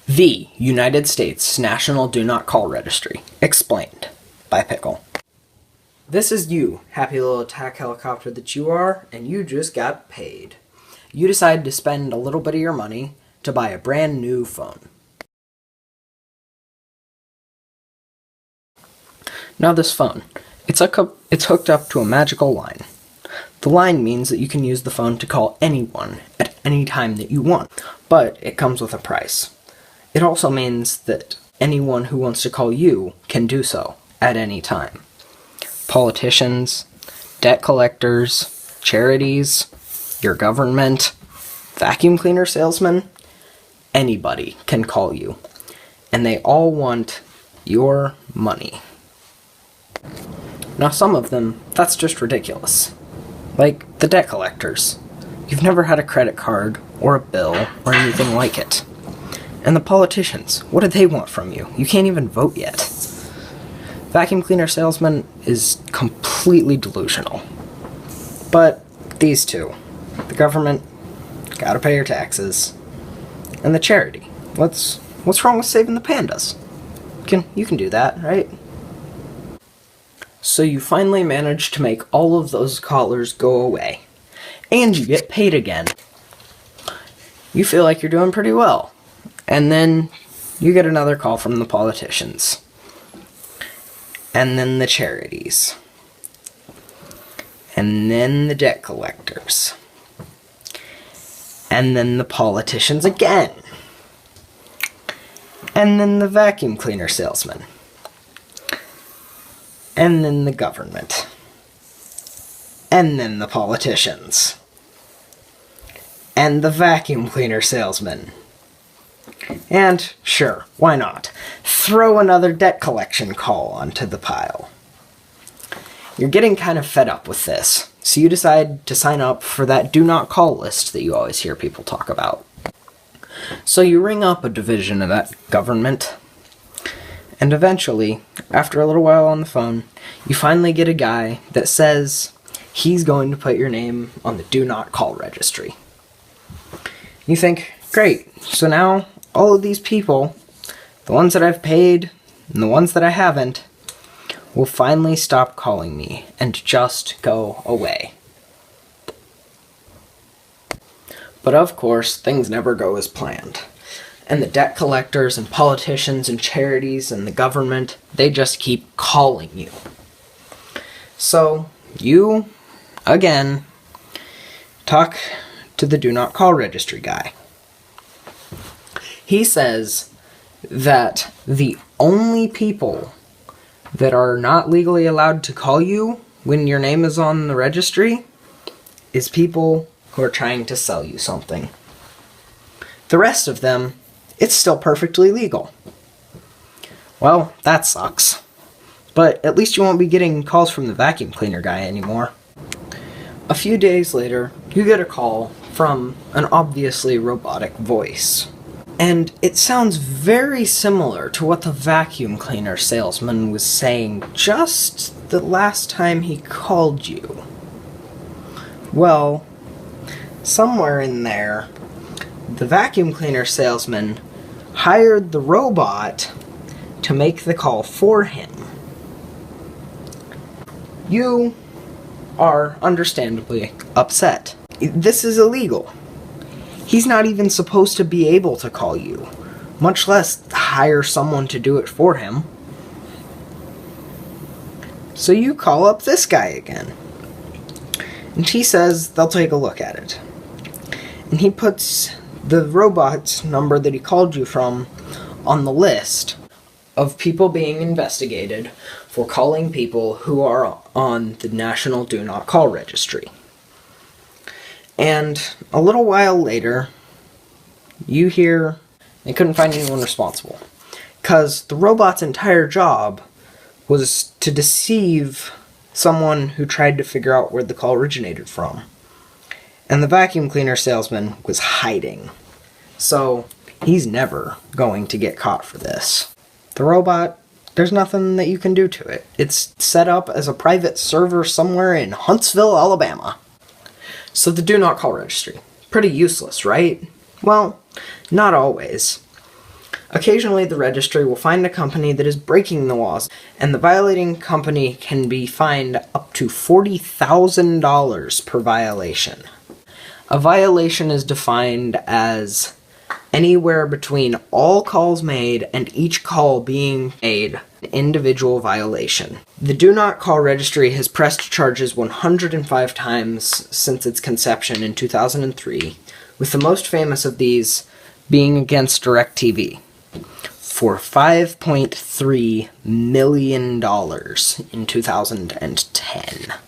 The United States National Do Not Call Registry. Explained by Pickle. This is you, happy little attack helicopter that you are, and you just got paid. You decided to spend a little bit of your money to buy a brand new phone. Now this phone, it's hooked up to a magical line. The line means that you can use the phone to call anyone at any time that you want, but it comes with a price. It also means that anyone who wants to call you can do so at any time. Politicians, debt collectors, charities, your government, vacuum cleaner salesmen, anybody can call you. And they all want your money. Now some of them, that's just ridiculous. Like the debt collectors. You've never had a credit card or a bill or anything like it. And the politicians, what do they want from you? You can't even vote yet. Vacuum cleaner salesman is completely delusional. But these two, the government, gotta pay your taxes, and the charity. What's wrong with saving the pandas? You can do that, right? So you finally manage to make all of those callers go away. And you get paid again. You feel like you're doing pretty well. And then you get another call from the politicians. And then the charities. And then the debt collectors. And then the politicians again. And then the vacuum cleaner salesman. And then the government. And then the politicians. And the vacuum cleaner salesman. And, sure, why not? Throw another debt collection call onto the pile. You're getting kind of fed up with this, so you decide to sign up for that do not call list that you always hear people talk about. So you ring up a division of that government, and eventually, after a little while on the phone, you finally get a guy that says he's going to put your name on the do not call registry. You think, great, so now all of these people, the ones that I've paid and the ones that I haven't, will finally stop calling me and just go away. But of course, things never go as planned. And the debt collectors and politicians and charities and the government, they just keep calling you. So, you, again, talk to the do not call registry guy. He says that the only people that are not legally allowed to call you when your name is on the registry is people who are trying to sell you something. The rest of them, it's still perfectly legal. Well, that sucks. But at least you won't be getting calls from the vacuum cleaner guy anymore. A few days later, you get a call from an obviously robotic voice. And it sounds very similar to what the vacuum cleaner salesman was saying just the last time he called you. Well, somewhere in there, the vacuum cleaner salesman hired the robot to make the call for him. You are understandably upset. This is illegal. He's not even supposed to be able to call you, much less hire someone to do it for him. So you call up this guy again. And he says they'll take a look at it. And he puts the robot's number that he called you from on the list of people being investigated for calling people who are on the National Do Not Call Registry. And a little while later, you hear they couldn't find anyone responsible. Because the robot's entire job was to deceive someone who tried to figure out where the call originated from. And the vacuum cleaner salesman was hiding. So he's never going to get caught for this. The robot, there's nothing that you can do to it. It's set up as a private server somewhere in Huntsville, Alabama. So the do not call registry. Pretty useless, right? Well, not always. Occasionally, the registry will find a company that is breaking the laws, and the violating company can be fined up to $40,000 per violation. A violation is defined as anywhere between all calls made and each call being made an individual violation. The Do Not Call registry has pressed charges 105 times since its conception in 2003, with the most famous of these being against DirecTV for $5.3 million in 2010.